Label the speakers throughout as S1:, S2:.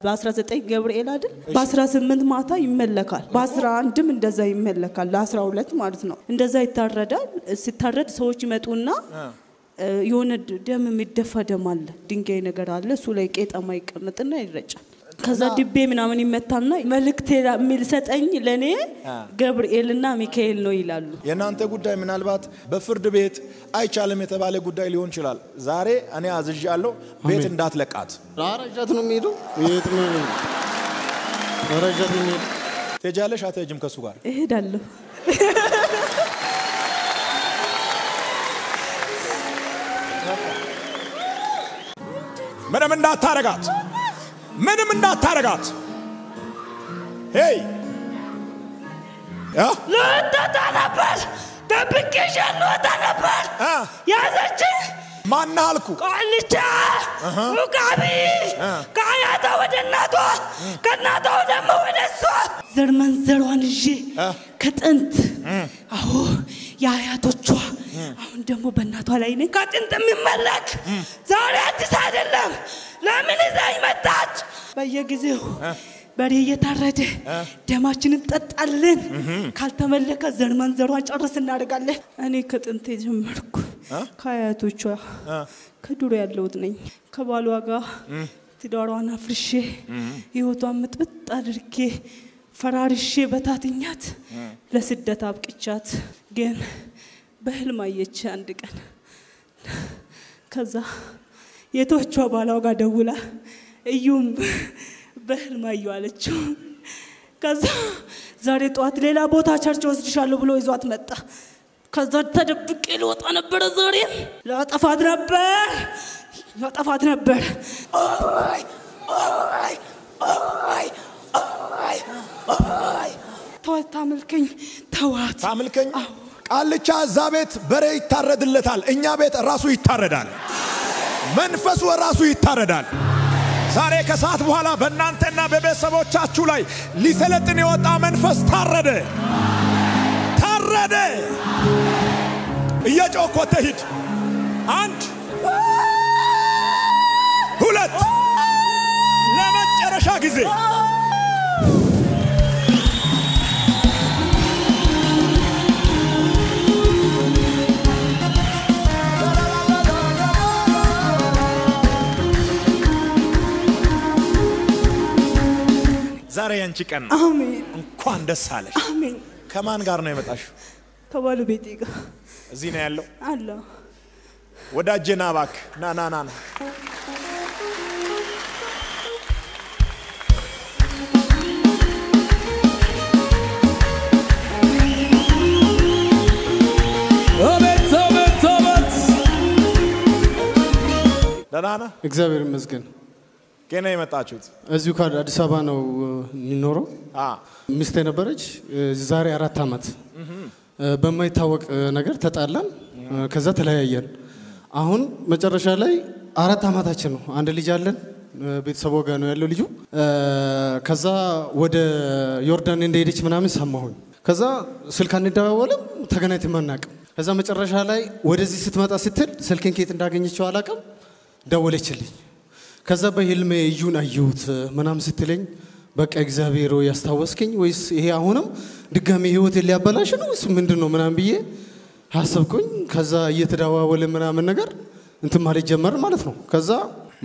S1: በ19 ገብርኤል አይደል በ18 ማታ ይመለካል በ11ም እንደዛ ይመለካል ለ12 ማለት ነው እንደዛ ይታረዳል ሲታረድ ሰዎች ይመጡና የሆነ ደም የሚደፋ ደም አለ ድንጋይ ነገር አለ እሱ ላይ ቄጠማ ይቀመጥና ይረጫል ከዛ ድቤ ምናምን ይመታና መልእክት የሚልሰጠኝ ለኔ ገብርኤልና ሚካኤል ነው ይላሉ
S2: የናንተ ጉዳይ ምናልባት በፍርድ ቤት አይቻልም የተባለ ጉዳይ ሊሆን ይችላል ዛሬ እኔ አዝዣለሁ ቤት እንዳትለቃት
S3: አረጃት ነው የሚሄዱ የት ነው አረጃት ነው የሚሄዱ
S2: ተጃለሽ አትሄጂም ከሱ ጋር
S1: እሄዳለሁ
S2: ምንም እንዳታረጋት ሄይ
S1: ለወጣ ነበር ተብቄሻለሁ ነበር ያዘች
S2: ማን አልኩ
S1: ቃልቻ ውቃቢ ካያታ ወደ እናቷ ከናቷ ደግሞ ወደ እሷ ዘርመንዘሯን ይዤ ከጥንት አዎ ያያቶቿ አሁን ደግሞ በእናቷ ላይ ነኝ ከጥንት የሚመለክ ዛሬ አዲስ አይደለም ለምን እዛይ መጣች በየጊዜው በሬ እየታረደ ደማችንን ጠጣልን ካልተመለከ ዘርመንዘሯን ጨርስ እናደርጋለን እኔ ከጥንት ጀመርኩ ካያቶቿ ከዱሮ ያለውት ነኝ ከባሏ ጋር ትዳሯን አፍርሼ ህይወቷን ምጥብጥ አድርጌ ፈራርሼ በታትኛት ለስደት አብቅቻት ግን በህልም አየች አንድ ቀን ከዛ የቶቿ ባላው ጋር ደውላ እዩም በህልም አየው አለችው ከዛ ዛሬ ጧት ሌላ ቦታ ቸርች ወስድሻለሁ ብሎ ይዟት መጣ ከዛ ተደብቄ ልወጣ ነበር ዛሬ ላጠፋት ነበር ተዋት ታምልከኝ
S2: ቃልቻ ዛቤት በሬ ይታረድለታል እኛ ቤት ራሱ ይታረዳል መንፈሱ ራሱ ይታረዳል ዛሬ ከሰዓት በኋላ በእናንተና በቤተሰቦቻችሁ ላይ ሊሰለጥን የወጣ መንፈስ ታረደ እየጮህ ተሂድ 1 2 ለመጨረሻ ጊዜ ዛሬ ያንቺ ቀን
S1: አሜን
S2: እንኳን ደስ አለሽ
S1: አሜን
S2: ከማን ጋር ነው የመጣሽው
S1: ከባለቤቴ ጋር
S2: እዚህ ነው ያለው
S1: አላ
S2: ወዳጄና ባክ ና ደናና
S3: እግዚአብሔር ይመስገን
S2: ከኔ የመጣችሁት
S3: እዚሁ ከአዲስ አበባ ነው የሚኖረው ሚስቴ ነበረች ዛሬ 4 አመት በማይታወቅ ነገር ተጣላን ከዛ ተለያየን አሁን መጨረሻ ላይ 4 አመታችን ነው አንድ ልጅ አለን ቤተሰቦ ጋር ነው ያለው ልጁ ከዛ ወደ ዮርዳን እንደሄደች ምናምን ሰማሁኝ ከዛ ስልክ አንደዋወልም ተገናኝተን ማናቅ ከዛ መጨረሻ ላይ ወደዚህ ስትመጣ ስትል ስልኬን ከየት እንዳገኘችው አላቀም ደወለችልኝ ከዛ በህልሜ እዩን አየሁት ምናም ስትለኝ በቃ እግዚአብሔር ያስታወስከኝ ወይስ ይሄ አሁንም ድጋሚ ህይወት ሊያበላሽ ነው ወይስ ምንድነው ምናም ብዬ ሐሰብኩኝ ከዛ እየተዳዋወለ ምናምን ነገር እንት ማለት ጀመር ማለት ነው ከዛ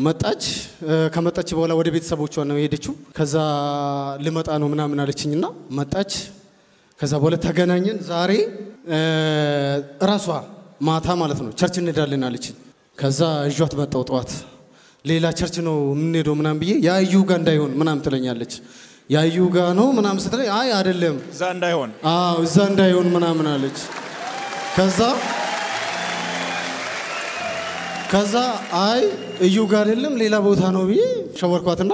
S3: መጣች ከመጣች በኋላ ወደ ቤተሰቦቿ ነው ሄደችው ከዛ ልመጣ ነው ምናምን አለችኝና መጣች ከዛ በኋላ ተገናኘን ዛሬ ራሷ ማታ ማለት ነው ቸርች እንሄዳለን አለችኝ ከዛ እጇት መጣው ጧት ሌላ ቸርች ነው ምንሄደው ምናምን ብዬ ያዩ ጋር እንዳይሆን ምናምን ትለኛለች ያዩ ጋር ነው ምናምን ስትለኝ አይ አይደለም እዛ እንዳይሆን ምናምን አለች ከዛ አይ እዩ ጋር አይደለም ሌላ ቦታ ነው ብዬ ሸወርኳትና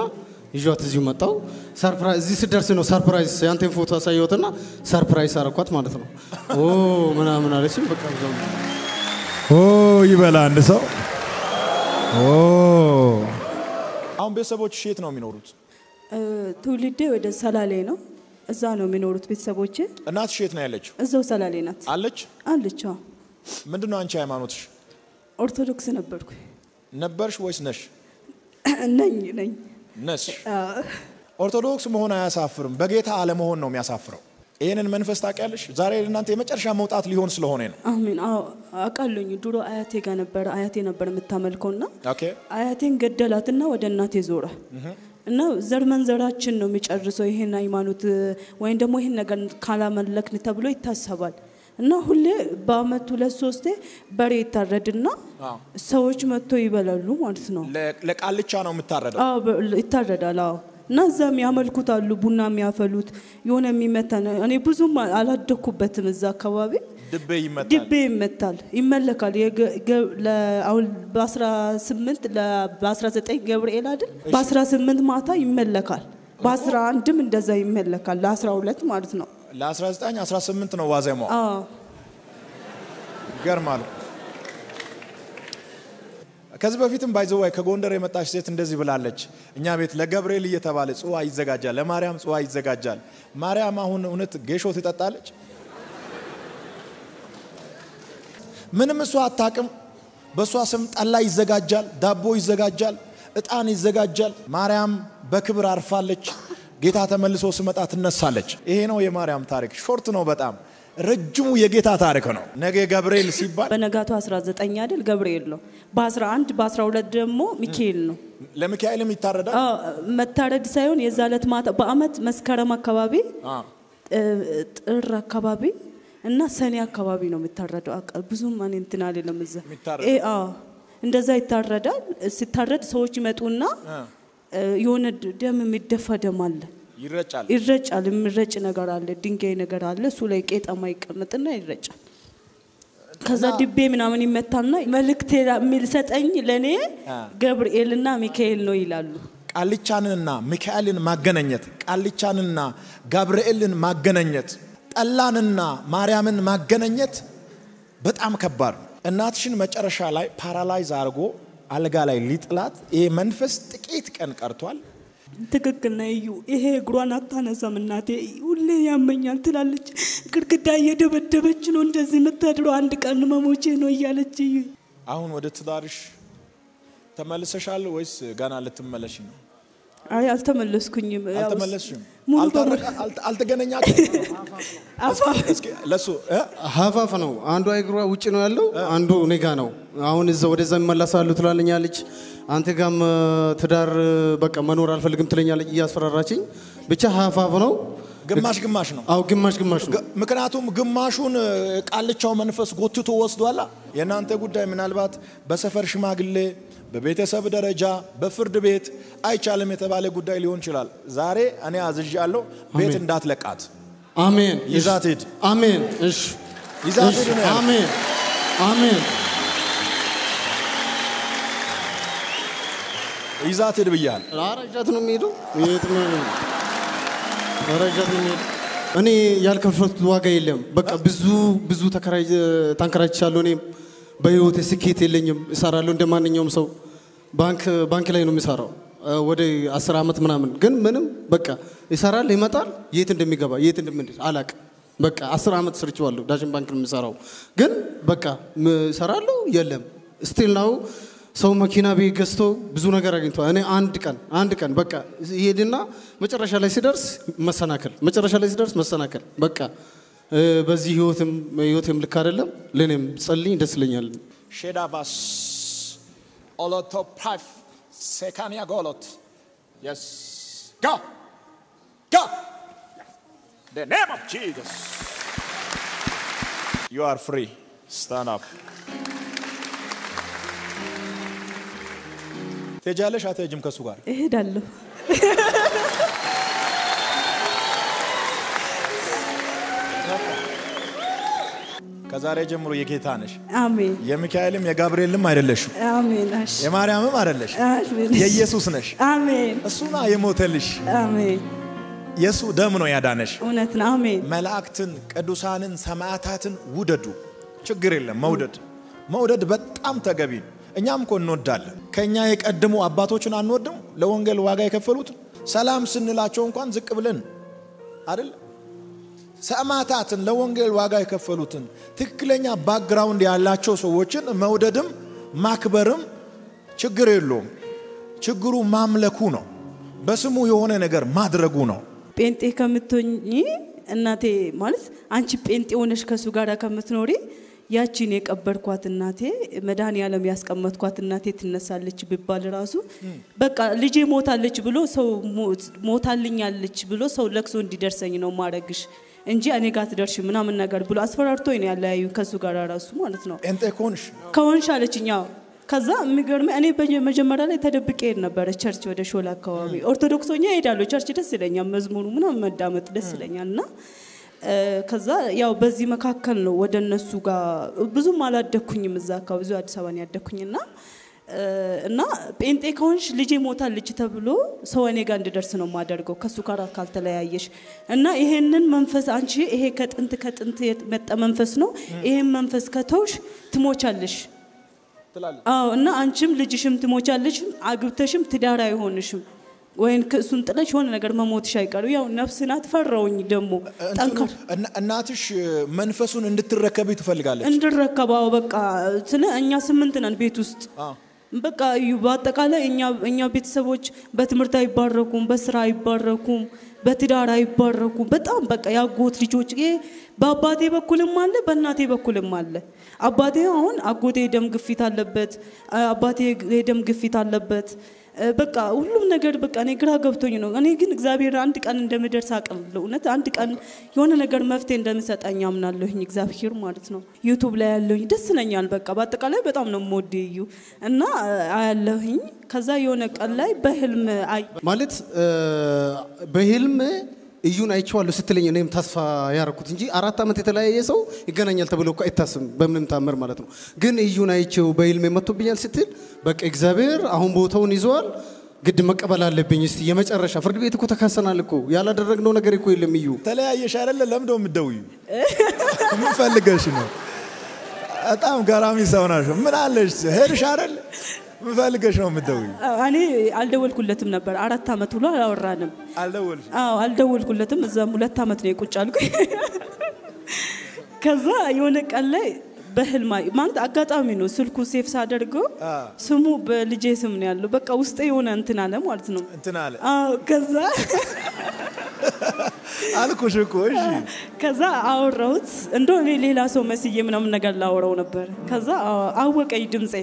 S3: ይጇት እዚሁ መጣው ሰርፕራይዝ እዚህ ስደርስ ነው ሰርፕራይዝ ያንተን ፎቶ አሳየውትና ሰርፕራይዝ አረኳት ማለት ነው ምናምን አለች በቃ
S2: ይበላ አንድ ሰው አሁን ቤተሰቦች የት ነው የሚኖሩት
S1: ትውልዴ ወደ ሰላሌ ነው እዛ ነው የሚኖሩት ቤተሰቦቼ
S2: እናትሽ የት ነው ያለችው
S1: እዛው ሰላሌ ናት አለች
S2: ምንድነው አንቺ ሃይማኖትሽ
S1: ኦርቶዶክስ ነበርኩ
S2: ነበርሽ ወይስ ነሽ
S1: ነኝ
S2: ነሽ ኦርቶዶክስ መሆን አያሳፍርም በጌታ አለመሆን ነው የሚያሳፍረው ይሄንን መንፈስ ታውቂያለሽ ዛሬ እናንተ የመጨረሻ መውጣት ሊሆን ስለሆነ ነው
S1: አሜን አቃለኝ ድሮ አያቴ ጋር ነበር አያቴ ነበር የምታመልከውና
S2: ኦኬ
S1: አያቴን ገደላትና ወደ እናቴ ዞረ እና ዘር መንዘራችን ነው የሚጨርሰው ይሄን ሃይማኖት ወይን ደግሞ ይሄን ነገር ካላመለክን ተብሎ ይታሰባል እና ሁሌ በአመቱ ለሶስቴ በሬ ይታረድና ሰዎች መጥቶ ይበላሉ ማለት ነው
S2: ለቃልቻ ነው የምታረደው
S1: ይታረዳል እና እዛም ያመልኩታሉ ቡና የሚያፈሉት የሆነ የሚመታን እኔ ብዙም አላደኩበትም እዛ አካባቢ ድቤ ይመታል ይመለካል ለአሁን በ18 በ19 ገብርኤል አይደል በ18 ማታ ይመለካል በ11ም እንደዛ ይመለካል ለ12 ማለት ነው
S2: ለ19 18 ነው ዋዜማው ገርማል ከዚህ በፊትም ባይዘዋይ ከጎንደር የመጣች ሴት እንደዚህ ብላለች እኛ ቤት ለገብርኤል እየተባለ ጽዋ ይዘጋጃል ለማርያም ጽዋ ይዘጋጃል ማርያም አሁን እውነት ጌሾ ትጠጣለች ምንም እሷ አታቅም በሷ ስም ጠላ ይዘጋጃል ዳቦ ይዘጋጃል እጣን ይዘጋጃል ማርያም በክብር አርፋለች ጌታ ተመልሶ ሲመጣ ትነሳለች ይሄ ነው የማርያም ታሪክ ሾርት ነው በጣም ረጅሙ የጌታ ታሪክ ነው ነገ ገብርኤል ሲባል
S1: በነጋቱ 19 አይደል ገብርኤል ነው በ11 በ12 ደግሞ ሚካኤል ነው
S2: ለሚካኤልም ይታረዳል
S1: መታረድ ሳይሆን የዛለት ማታ በአመት መስከረም አካባቢ ጥር አካባቢ እና ሰኔ አካባቢ ነው የሚታረደው ብዙም ማን እንትን አይደለም እዛ እንደዛ ይታረዳል ሲታረድ ሰዎች ይመጡና የሆነ ደም የሚደፋ ደም አለ ይረጫል የሚረጭ ነገር አለ ድንጋይ ነገር አለ እሱ ላይ ቄጠማ ይቀመጥና ይረጫል ከዛ ድቤ ምናምን ይመታልና መልእክት የሚልሰጠኝ ለኔ ገብርኤልና ሚካኤል ነው ይላሉ
S2: ቃልቻንና ሚካኤልን ማገናኘት ቃልቻንና ገብርኤልን ማገናኘት ጠላንና ማርያምን ማገናኘት በጣም ከባድ እናትሽን መጨረሻ ላይ ፓራላይዝ አርጎ አልጋ ላይ ሊጥላት ይሄ መንፈስ ጥቂት ቀን ቀርቷል
S1: ትክክል ነው ይሄ እግሯን አታነሳም እናቴ ሁሌ ያመኛል ትላለች ግድግዳ እየደበደበች ነው እንደዚህ መታድሮ አንድ ቀን መሞቼ ነው እያለች
S2: አሁን ወደ ትዳርሽ ተመልሰሻል ወይስ ገና ልትመለሽ ነው
S1: አይ አልተመለስኩኝም
S2: አልተመለስሽም አልተገናኛችሁ እስኪ ለሱ
S3: ሀፋፍ ነው አንዱ አይግሯ ውጪ ነው ያለው አንዱ ኔጋ ነው አሁን እዛው ወደዛ ይመለሳሉ ትላለኛለች አንተ ጋም ትዳር በቃ መኖር አልፈልግም ትለኛለች እያስፈራራችኝ ብቻ ሀፋፍ ነው
S2: ግማሽ ነው
S3: አው ግማሽ ነው
S2: ምክንያቱም ግማሹን ቃልቻው መንፈስ ጎትቶ ወስዷላ የናንተ ጉዳይ ምናልባት በሰፈር ሽማግሌ በቤተሰብ ደረጃ በፍርድ ቤት አይቻልም የተባለ ጉዳይ ሊሆን ይችላል ዛሬ እኔ አዝዣለሁ ቤት እንዳትለቃት
S3: አሜን
S2: ይዛት ሂድ
S3: አሜን እሺ
S2: ይዛት ሂድ
S3: አሜን አሜን
S2: ይዛት ሂድ ብያል
S3: አረጃት ነው የሚሄደው አረጃት ነው የሚሄደው እኔ ያልከፈልኩት ዋጋ የለም በቃ ብዙ ተንከራይቻለሁ እኔ በህይወቴ ስኬት የለኝም እሰራለሁ እንደማንኛውም ሰው ባንክ ላይ ነው የሚሰራው ወደ 10 አመት ምናምን ግን ምንም በቃ ይሰራል ይመጣል የት እንደሚገባ የት እንደምንድን አላቅ በቃ 10 አመት ሰርቻለሁ ዳሽን ባንክ ነው የሚሰራው ግን በቃ እሰራለሁ የለም ስቲል ነው ሰው መኪና ቢገዝቶ ብዙ ነገር አግኝቷል እኔ አንድ ቀን በቃ ይሄድና መጨረሻ ላይ ሲደርስ መሰናከል በቃ በዚህ ህይወትም ልክ አይደለም ለኔም ጸልይ ደስ ይለኛል
S2: ሼዳቫስ ኦሎቶፕራፍ ሴካኒያ ጎሎት yes go the name of Jesus you are free stand up ተጃለሽ አትሄጂም ከሱ ጋር
S1: እሄዳለሁ
S2: ከዛሬ ጀምሮ የጌታ ነሽ
S1: አሜን
S2: የሚካኤልም የጋብርኤልም አይደለሽ
S1: አሜን እሺ
S2: የማርያምም አይደለሽ
S1: አሜን
S2: የኢየሱስ ነሽ
S1: አሜን
S2: እሱና የሞተልሽ
S1: አሜን
S2: የሱ ደም ነው ያዳነሽ
S1: እውነት ነው አሜን
S2: መላእክትን ቅዱሳንን ሰማዕታትን ውደዱ ችግር የለም መውደድ በጣም ተገቢ ነው እኛም እኮ እንወዳለን ከኛ የቀደሙ አባቶችን አንወድም ለወንጌል ዋጋ የከፈሉት ሰላም ስንላቸው እንኳን ዝቅ ብለን አይደል ሰማዕታትን ለወንጌል ዋጋ የከፈሉትን ትክክለኛ ባክግራውንድ ያላቸው ሰዎችን መውደድም ማክበርም ችግር የለውም ችግሩ ማምለኩ ነው በስሙ የሆነ ነገር ማድረጉ ነው
S1: ጴንጤ ከምትሆኚ እናቴ ማለት አንቺ ጴንጤ ሆነሽ ከሱ ጋር ከምትኖሪ ያቺን የቀበርኳት እናቴ መድኃኒዓለም ያስቀመጥኳት እናቴ ትነሳለች ቢባል ራሱ በቃ ልጄ ሞታለች ብሎ ሰው ሞታልኛለች ብሎ ሰው ለክሶ እንዲደርሰኝ ነው ማረግሽ እንጂ እኔ ጋር ትደርሽ ምናምን ነገር ብሎ አስፈራርቶኝ ነው ያለያዩ ከሱ ጋር ራሱ ማለት ነው
S2: ጴንጤ
S1: ከሆንሽ አለችኝ ከዛ የሚገርም እኔ በመጀመሪያ ላይ ተደብቄ ነበር ቸርች ወደ ሾላ አካባቢ ኦርቶዶክሶኛ ሄዳለሁ ቸርች ደስ ይለኛል መዝሙሩ ምናምን መዳመጥ ደስ ይለኛልና ከዛ ያው በዚህ መካከል ነው ወደ እነሱ ጋር ብዙም አላደኩኝም እዛ አካባቢ ብዙ አዲስ አበባ ነው ያደኩኝና እና ጴንጤ ከሆንሽ ልጄ ሞታለች ተብሎ ሰው እኔ ጋር እንድደርስ ነው ማደርገው ከሱ ጋር ካልተለያየሽ እና ይሄንን መንፈስ አንቺ ይሄ ከጥንት የመጣ መንፈስ ነው ይሄን መንፈስ ከተውሽ ትሞቻለሽ አዎ እና አንቺም ልጅሽም ትሞቻለሽ አግብተሽም ትዳር አይሆንሽም ወይን ከሱን ጥለሽ ሆነ ነገር መሞትሽ አይቀርም ያው ነፍስና ተፈራውኝ ደሞ ጠንከር
S2: እናትሽ መንፈሱን እንድትረከብ ትፈልጋለች
S1: እንድረከባው በቃ ስለ እኛ 8 ነን ቤት ውስጥ በቃ በአጠቃላይ እኛ ቤተሰቦች በትምህርት አይባረኩም በስራ አይባረኩም በትዳር አይባረኩም በጣም በቃ ያጎት ልጆች በአባቴ በኩልም አለ በእናቴ በኩልም አለ አባቴ አሁን አጎቴ ደም ግፊት አለበት አባቴ ደም ግፊት አለበት በቃ ሁሉም ነገር በቃ እኔ ግራ ገብቶኝ ነው እኔ ግን እግዚአብሔር አንድ ቀን እንደምደርስ አቀምለው እውነት አንድ ቀን የሆነ ነገር መፍትሄ እንደምሰጣኝ አምናለሁኝ እግዚአብሔር ማለት ነው ዩቲዩብ ላይ ያለውኝ ደስነኛል በቃ በአጠቃላይ በጣም ነው ሞዴዩ እና አያለሁኝ ከዛ የሆነ ቀን ላይ በህልም
S3: ማለት በህልም እዩን አይቻለሁ ስትለኝ እኔም ተስፋ ያረኩት እንጂ 4 አመት የተለያየ ሰው ይገናኛል ተብሎ እኮ አይታሰብም በምንም ታምር ማለት ነው ግን እዩን አይቼው በህልም መጥቶብኛል ስትል በቃ እግዚአብሔር አሁን ቦታውን ይዟል ግድ መቀበል አለብኝ እስቲ የመጨረሻ ፍርድ ቤት እኮ ተካሰናል እኮ ያላደረግነው ነገር እኮ የለም እዩ
S2: ተለያየሽ አይደለ ለምንድነው የምትደውዩ ምን ፈልገሽ ነው በጣም ገራሚ ሰው ነሽ ምን አለሽ ሄድሽ አይደል ምን ፈልገሽ ነው የምትደውዩ
S1: እኔ አልደወልኩለትም ነበር 4 አመት ብሎ አላወራንም
S2: አልደወልሽ
S1: አልደወልኩለትም እዛም 2 አመት ነው የቁጫልኩኝ ከዛ የሆነ ቀን ላይ በህልም ማለት አጋጣሚ ነው ስልኩ ሴፍ ሳደርገው ስሙ በልጄ ስም ነው ያለው በቃ ውስጤ የሆነ እንትን አለ ማለት ነው
S2: እንትን አለ
S1: ከዛ
S2: አልኩሽ እኮ እሺ
S1: ከዛ አወራሁት እንደው እኔ ሌላ ሰው መስዬ ምናምን ነገር ላወራው ነበር ከዛ አወቀኝ ድምጼ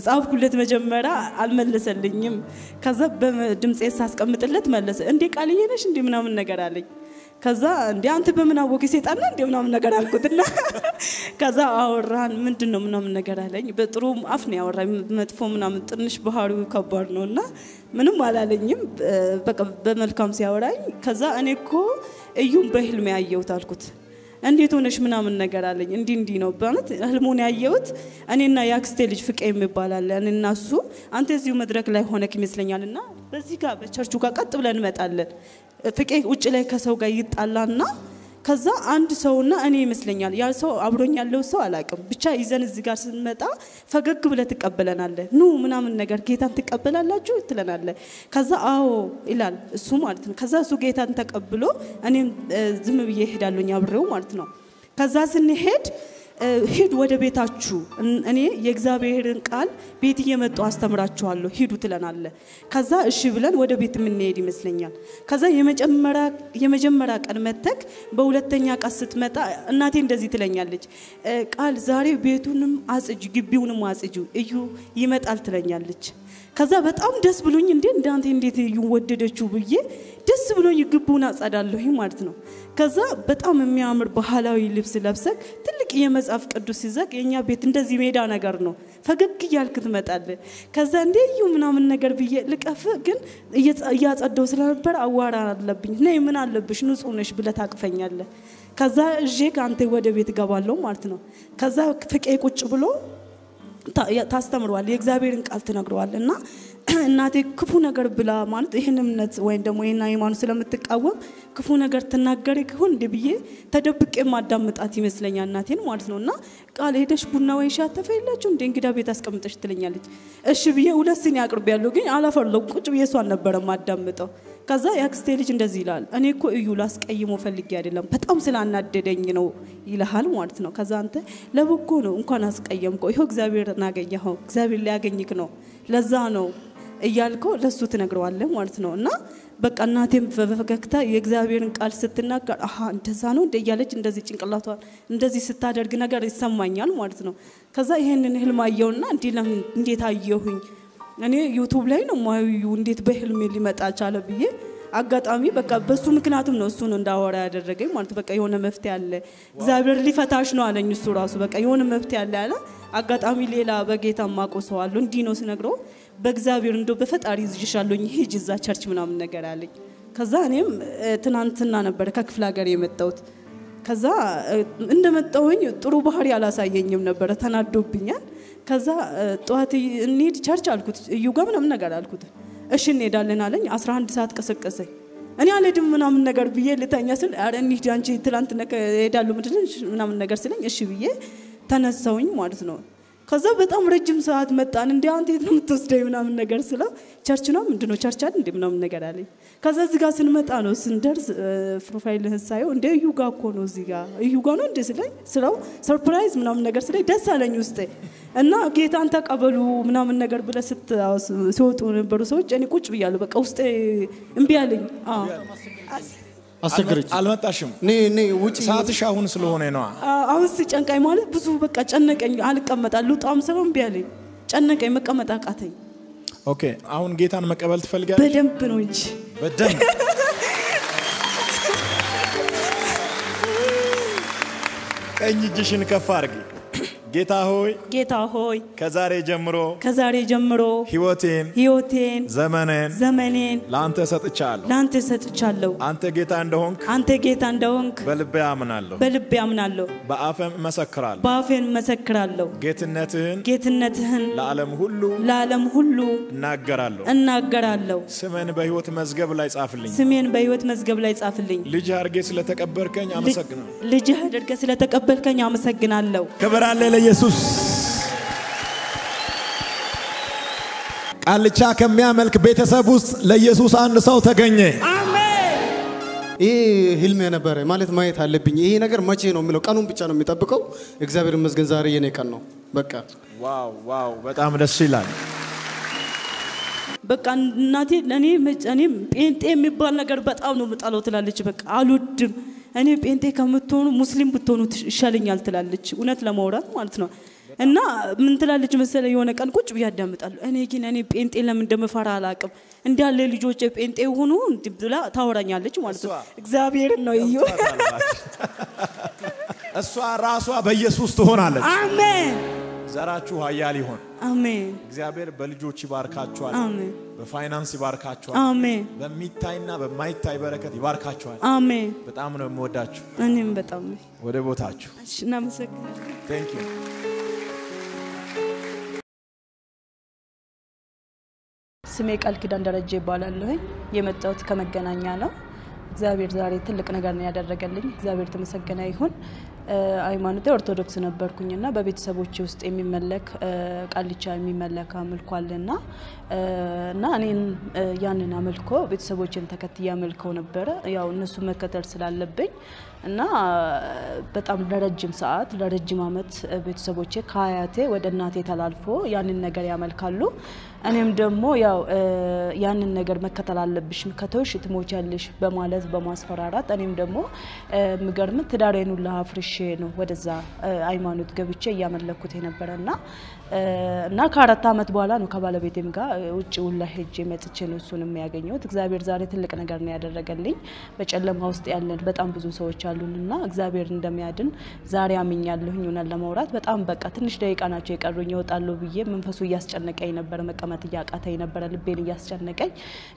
S1: ጻፍኩለት መጀመሪያ አልመለሰልኝም ከዛ በድምጼ ሳስቀምጥለት መለሰ እንዴ ቃልዬ ነሽ እንዴ ምናምን ነገር አለኝ ከዛ እንዴ አንተ በምን አወቂ ሰይጣን እንዴ ምናምን ነገር አልኩትና ከዛ አወራን ምንድነው ምናምን ነገር አለኝ በጥሩ አፍ ነው ያወራኝ መጥፎ ምናምን ጥንሽ ባህሪው ከባድ ነውና ምንም አላለኝም በቃ በመልካም ሲያወራኝ ከዛ እኔ እኮ እዩን በህልም ያየሁት አልኩት እንዴት ሆነሽ ምናምን ነገር አለኝ እንዲ ነው ማለት ህልሙን ያየሁት እኔና ያክስቴ ልጅ ፍቄ የሚባላል እኔና እሱ አንተ እዚሁ መድረክ ላይ ሆነክ ይመስለኛልና በዚህ ጋር በቸርቹ ጋር ቀጥ ብለን እንመጣለን ፍቄ ውጭ ላይ ከሰው ጋር ይጣላና ከዛ አንድ ሰውና እኔ ይመስለኛል ያ ሰው አብሮኝ ያለው ሰው አላቅም ብቻ ይዘን እዚህ ጋር ስንመጣ ፈገግ ብለ ተቀበለናል ኑ ምናምን ነገር ጌታን ተቀበላላችሁ ትለናል ከዛ አዎ ይላል እሱ ማለት ነው ከዛ እሱ ጌታን ተቀብሎ እኔም ዝም ብዬ ሄዳለሁኝ አብሬው ማለት ነው ከዛ ስንሄድ ሂድ ወደ ቤታችሁ እኔ የእግዚአብሔርን ቃል ቤት እየመጣው አስተምራችኋለሁ ሂዱ ትለናል ከዛ እሺ ብለን ወደ ቤት ምን ሄድ ይመስለኛል ከዛ የመጀመሪያ ቀን መተክ በሁለተኛ ቀን ስትመጣ እናቴ እንደዚህ ትለኛለች ቃል ዛሬ ቤቱንም አጽጁ ግቢውንም አጽጁ እዩ ይመጣል ትለኛለች ከዛ በጣም ደስ ብሎኝ እንዳንተ እንዴት ይወደደችው ብዬ ደስ ብሎኝ ግቡን አጸዳለሁ ማለት ነው ከዛ በጣም የሚያምር ባህላዊ ልብስ ለብሰክ ትልቅ የመጽሐፍ ቅዱስ ይዘክ የኛ ቤት እንደዚህ ሜዳ ነገር ነው ፈገግ ይያልክ ትመጣለ ከዛ እንደዩ ምናምን ነገር ብዬ ልቀፍ ግን እያጸደው ስለነበር አዋራ አለብኝ ነይ ምን አለብሽ ንጹህ ነሽ ብለ ታቅፈኛለ ከዛ እጄ ካንተ ወደ ቤት ገባለሁ ማለት ነው ከዛ ፍቄ ቁጭ ብሎ ታስተምሯል የእግዚአብሔርን ቃል ተነግሯልና እናቴ ክፉ ነገር ብላ ማለት ይሄንምነት ወይ ደግሞ የና ሃይማኖት ስለምትቃወም ክፉ ነገር ተናገረ ይሁን እንዴ ተደብቄ ማዳምጣት ይመስለኛል እናቴን ማለት ነውና ቃል ሄደሽ ቡና ወይ ሻይ ተፈይላችሁ እንዴ እንግዳ ቤት አስቀምጠሽ ትለኛለች እሺ ብዬ ሁለት ሲኒ አቅርቤያለሁ ግን አላፈርለው ቁጭ ብዬ እሷን ነበር ማዳምጠው ከዛ ያክስቴ ልጅ እንደዚህ ይላል እኔ እኮ እዩ ላስቀይሞ ፈልጌ አይደለም በጣም ስላናደደኝ ነው ይልሃል ማለት ነው ከዛ አንተ ለበጎ ነው እንኳን አስቀየምከው ይሄው እግዚአብሔር እናገኘው እግዚአብሔር ሊያገኝክ ነው ለዛ ነው እያልከው ለሱ ትነግረዋለህ ማለት ነው እና በቃ እናቴም በፈገግታ የእግዚአብሔርን ቃል ስትናገር አሃ እንደዛ ነው እንደያለች እንደዚህ ጭንቅላቷ እንደዚህ ስታደርግ ነገር ይሰማኛል ማለት ነው ከዛ ይሄንን ህልም አየውና እንዴት አየሁኝ እኔ ዩቲዩብ ላይ ነው ማዩ እንዴት በህልሜ ሊመጣ ቻለ ብዬ አጋጣሚ በቃ በሱ ምክንያቱም ነው እሱን እንዳወራ ያደረገኝ ማለት በቃ የሆነ መፍትሄ አለ እግዚአብሔር ሊፈታሽ ነው አለኝ እሱ ራሱ በቃ የሆነ መፍትሄ አለ አለ አጋጣሚ ሌላ በጌታ ማቆሰዋለሁ እንዲ ነው ሲነግረው በእግዚአብሔር እንደው በፈጣሪ ይዝሻለኝ ሂጅ እዛ ቸርች ምናምን ነገር አለኝ ከዛ እኔም ትናንትና ነበር ከክፍለ ሀገር የመጣሁት ከዛ እንደመጣሁኝ ጥሩ ባህሪ አላሳየኝም ነበር ተናዶብኛል ከዛ ጧት እንሂድ ቸርች አልኩት እዩ ጋር ምናምን ነገር አልኩት እሺ እንሄዳለን አለኝ 11 ሰዓት ቀሰቀሰኝ እኔ አልሄድም ምናምን ነገር ብዬ ልተኛ ስል አረ እንሂድ አንቺ ትላንት ሄዳለሁ ምናምን ነገር ስለኝ እሺ ብዬ ተነሳውኝ ማለት ነው ከዛ በጣም ረጅም ሰዓት መጣን እንዴ አንተ የት ነው የምትወስደኝ ምናምን ነገር ስለ ቸርች ነው ምንድነው ቸርች አይደል እንዴ ምናምን ነገር አለኝ ከዛ እዚህ ጋር ስንመጣ ነው ስንደርስ ፕሮፋይልህን ሳየው እንዴ እዩ ጋር እኮ ነው እዚህ ጋር እዩ ጋር ነው እንዴ ስለኝ ስለው ሰርፕራይዝ ምናምን ነገር ስለኝ ደስ አለኝ ውስጤ እና ጌታን ተቀበሉ ምናምን ነገር ብለ ሲወጡ ነበሩ ሰዎች እኔ ቁጭ ብያለሁ በቃ ውስጤ እምቢ አለኝ
S3: አስቸግረኝ
S2: አልመጣሽም
S3: ኔ ውጪ
S2: ሰዓትሽ አሁን ስለሆነ ነው
S1: አሁን ሲጨንቀኝ ማለት ብዙ በቃ ጨነቀኝ አልቀመጣለሁ ጣም ሰው እምቢ አለኝ ጨነቀኝ መቀመጥ አቃተኝ
S2: ኦኬ አሁን ጌታን መቀበል ትፈልጋለሽ
S1: በደንብ ነው እንጂ
S2: በደንብ ቀኝ እጅሽን ከፍ አድርጊ ጌታ ሆይ ከዛሬ ጀምሮ ህይወቴን ዘመኔን ላንተ ሰጥቻለሁ አንተ ጌታ እንደሆንክ በልቤ አምናለሁ በአፌም መሰክራለሁ ጌትነትህን ለዓለም ሁሉ እናገራለሁ ስሜን በህይወት መዝገብ ላይ ጻፍልኝ ልጅ አድርጌ ስለተቀበልከኝ አመሰግናለሁ ክብር አለ ለኢየሱስ ቃልቻ ከሚያመልክ ቤተሰብ ውስጥ ለኢየሱስ አንድ ሰው ተገኘ አሜን
S3: ይሄ ህልም የነበረ ማለት ማየት አለብኝ ይሄ ነገር መቼ ነው የሚለው ቀኑን ብቻ ነው የሚጠብቀው እግዚአብሔር ይመስገን ዛሬ የኔ ቀን ነው በቃ
S2: ዋው በጣም ደስ ይላል
S1: በቃ እናቴ ለኔ ጴንጤ የሚባል ነገር በጣም ነው መጣለው ትላለች በቃ አልወድም እኔ ጴንጤ ከመተኑ ሙስሊም ብትሆኑ ይሻለኛል ትላለች እውነት ለማውራት ማለት ነው እና ምን ትላለች መሰለ የሆነ ቀን ቁጭ ብያዳምጣለሁ እኔ ግን ጴንጤ ለምን እንደምፈራ አላቅም እንዲያለ ልጆች ጴንጤ ሆኑ ብላ ታወራኛለች ማለት ነው እግዚአብሔር ነው እዩ
S2: እሷ ራሷ በኢየሱስ ትሆናለች
S1: አሜን
S2: ዘራችሁ ኃያል ይሁን
S1: አሜን
S2: እግዚአብሔር በልጆች ይባርካችኋል
S1: አሜን
S2: በፋይናንስ ይባርካችኋል
S1: አሜን
S2: በሚታይና በማይታይ በረከት ይባርካችኋል
S1: አሜን
S2: በጣም ነው የምወዳችሁ
S1: እኔም በጣም
S2: ወደ ቦታችሁ
S1: እሺ እናመሰግናለን
S2: Thank you
S1: ስሜ ቃል ኪዳን ደረጀ ይባላል የመጣሁት ከመገናኛ ነው እግዚአብሔር ዛሬ ትልቅ ነገር ነው ያደረገልኝ እግዚአብሔር ተመሰገነ ይሁን ሃይማኖቴ ኦርቶዶክስ ነበርኩኝና በቤተሰቦቼ ውስጥ የሚመለክ ቃልቻ የሚመለክ አምልኮ አለና እና እኔን ያንን አምልኮ ቤተሰቦቼን ተከትያ አምልከው ነበር ያው እነሱ መከተል ስላለብኝ እና በጣም ለረጅም ሰዓት ለረጅም አመት ቤተሰቦቼ ከአያቴ ወደ እናቴ ተላልፎ ያንን ነገር ያመልካሉ እኔም ደግሞ ያው ያንን ነገር መከተል አለብሽ ከተውሽ ትሞቻለሽ በማለት በማስፈራራት እኔም ደግሞ ምገርም ትዳሬን ሁሉ አፍርሼ ነው ወደዛ ሃይማኖት ገብቼ ያመለኩት የነበረና እና ከ4 አመት በኋላ ነው ከባለቤቴም ጋር ውጪ ሁላ ሄጄ መጥቼ ነው እሱንም ያገኘሁት እግዚአብሔር ዛሬ ትልቅ ነገር ነው ያደረገልኝ በጨለማ ውስጥ ያለን በጣም ብዙ ሰዎች አሉንና እግዚአብሔር እንደሚያድን ዛሬ አምኛለሁኝ እና ለማውራት በጣም በቃ ትንሽ ደቂቃ ናቸው የቀሩኝ ይወጣሉ ብዬ መንፈሱ ያስጨነቀኝ ነበር መቀመጥ ያቃተኝ ነበር ልቤን ያስጨነቀኝ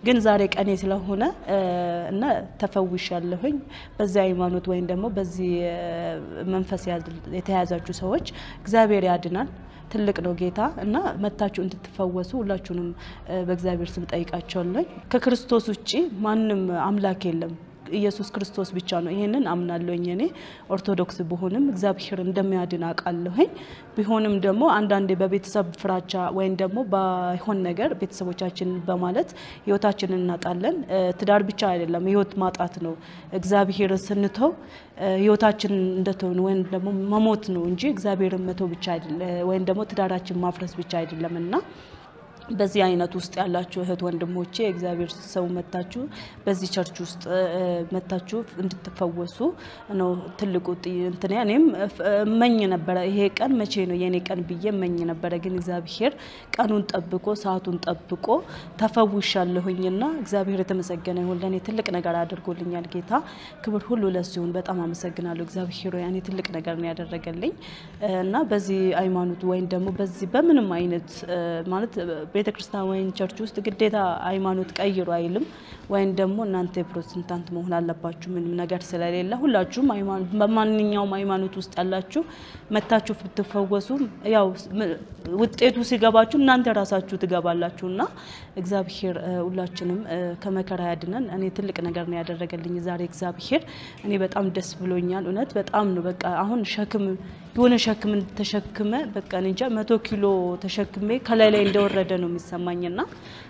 S1: ግን ዛሬ ቀኔ ስለሆነ እና ተፈውሻለሁኝ በዚህ ሃይማኖት ወይን ደግሞ በዚህ መንፈስ የተያዛችሁ ሰዎች እግዚአብሔር ያድናል ትልቅ ነው ጌታ እና መታችሁ እንድትፈወሱ ሁላችሁንም በእግዚአብሔር ስም ጠይቃችኋለሁ ከክርስቶስ ውጪ ማንንም አምላክ የለም ኢየሱስ ክርስቶስ ብቻ ነው ይሄንን አምናለሁኝ እኔ ኦርቶዶክስ በሆንም እግዚአብሔር እንደሚያድን አቃለሁኝ ቢሆንም ደግሞ አንዳንዴ በቤተሰብ ፍራቻ ወይን ደግሞ ባይሆን ነገር ቤተሰቦቻችን በማለት ህይወታችንን እናጣለን ትዳር ብቻ አይደለም ህይወት ማጣት ነው እግዚአብሔር ስንተው ህይወታችን እንደተውን ወይን ደግሞ መሞት ነው እንጂ እግዚአብሔርን መተው ብቻ አይደለም ወይን ደግሞ ትዳራችን ማፍረስ ብቻ አይደለምና በዚህ አይነት ውስጥ ያላችሁ እህት ወንድሞቼ እግዚአብሔር ሰው መታችሁ በዚህ ቸርች ውስጥ መታችሁ እንድትፈወሱ ነው ትልቁ እንትን ያኔም መኝ ነበር ይሄ ቀን መቼ ነው የኔ ቀን ብዬ መኝ ነበር ግን እግዚአብሔር ቀኑን ጠብቆ ሰዓቱን ጠብቆ ተፈውሻለሁኝና እግዚአብሔር የተመሰገነ ይሁን ለኔ ትልቅ ነገር አድርጎልኛል ጌታ ክብር ሁሉ ለሱ ይሁን በጣም አመሰግናለሁ እግዚአብሔር ያኔ ትልቅ ነገር ነው ያደረገልኝ እና በዚህ ሃይማኖት ወይን ደግሞ በዚህ በምንም አይነት ማለት ቤተክርስቲያን ወይን ቸርች ውስጥ ግዴታ ሃይማኖት ቀይሩ አይልም ወይን ደግሞ እናንተ ፕሮቴስታንት መሆን አለባችሁ ምንም ነገር ስለሌለ ሁላችሁም ሃይማኖት በማንኛውም ሃይማኖት ውስጥ ያላችሁ መታችሁ ፍትፈወሱ ያው ውጤቱ ሲገባችሁ እናንተ ራሳችሁ ትገባላችሁና እግዚአብሔር ሁላችንም ከመከራ ያድነን እኔ ትልቅ ነገር ነው ያደረገልኝ ዛሬ እግዚአብሔር እኔ በጣም ደስ ብሎኛል እውነት በጣም ነው በቃ አሁን ሸክም የሆነ ሸክም ተሸክመ በቃ እንጃ 100 ኪሎ ተሸክሜ ከላይ ላይ እንደወረደ ነው የሚሰማኝና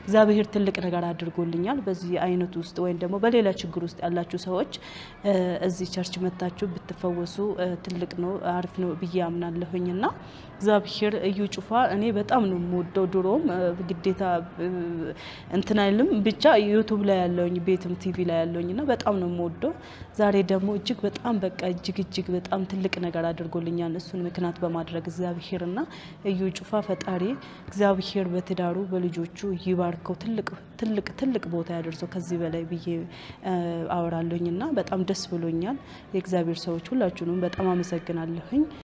S1: እግዚአብሔር ትልቅ ነገር አድርጎልኛል በዚህ አይነት ውስጥ ወይ ደግሞ በሌላ ችግር ውስጥ ያላችሁ ሰዎች እዚህ ቸርች መጣችሁ ብትፈወሱ ትልቅ ነው አሪፍ ነው ብዬ አምናለሁኝና እግዚአብሔር እዩ ጩፋ እኔ በጣም ነው የምወደው ድሮም ግዴታ እንትን አይልም ብቻ ዩቲዩብ ላይ ያለውኝ ቤትም ቲቪ ላይ ያለውኝና በጣም ነው የምወደው ዛሬ ደግሞ እጅግ በጣም በቃ እጅግ በጣም ትልቅ ነገር አድርጎልኛል እሱን ምክንያት በማድረግ እግዚአብሔርና እዩ ጩፋ ፈጣሪ እግዚአብሔር በትዳሩ በልጆቹ ይባርከው ትልቅ ቦታ ያደርሰው ከዚህ በላይ ብዬ አወራለሁኝና በጣም ደስ ብሎኛል የእግዚአብሔር ሰዎች ሁላችሁንም በጣም አመሰግናለሁኝ